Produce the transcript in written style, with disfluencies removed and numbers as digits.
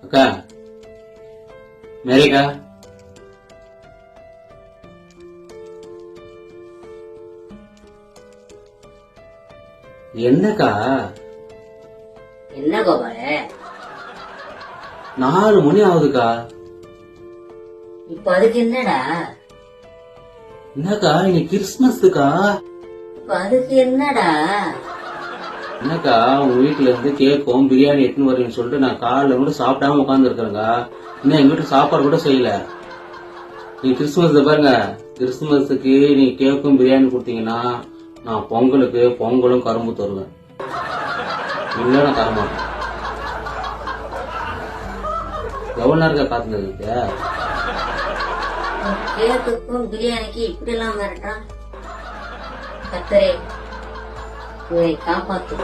அக்கா மேரிக்கா, என்னக்கா? என்ன கோபால? 4 மணி ஆகுதுக்கா. இப்ப அதுக்கு என்னடா? என்னக்கா இன்னைக்கு கிறிஸ்துமஸ்க்கா? இப்ப அதுக்கு என்னடா? என்னக்கா உங்க வீட்டுல இருந்து கேக்கும் பிரியாணி எடுத்துன்னு வரீங்கன்னு சொல்லிட்டு நான் காலைல கூட சாப்பிடாம உட்கார்ந்து இருக்கிறேங்க. இன்னும் எங்க வீட்டுக்கு சாப்பாடு கூட செய்யல. நீ கிறிஸ்துமஸ் பாருங்க, கிறிஸ்துமஸுக்கு நீ கேக்கும் பிரியாணி கொடுத்தீங்கன்னா நான் பொங்கலுக்கு பொங்கலும் கரும்பு தருவேன். இல்ல நான் தரமாட்டேன். எவ்வளவு நேரம் காத்துருக்கு? கேக்குக்கும் பிரியாணிக்கு இப்படி எல்லாம் மிரட்டான். கத்தரே இதை காப்பாத்து.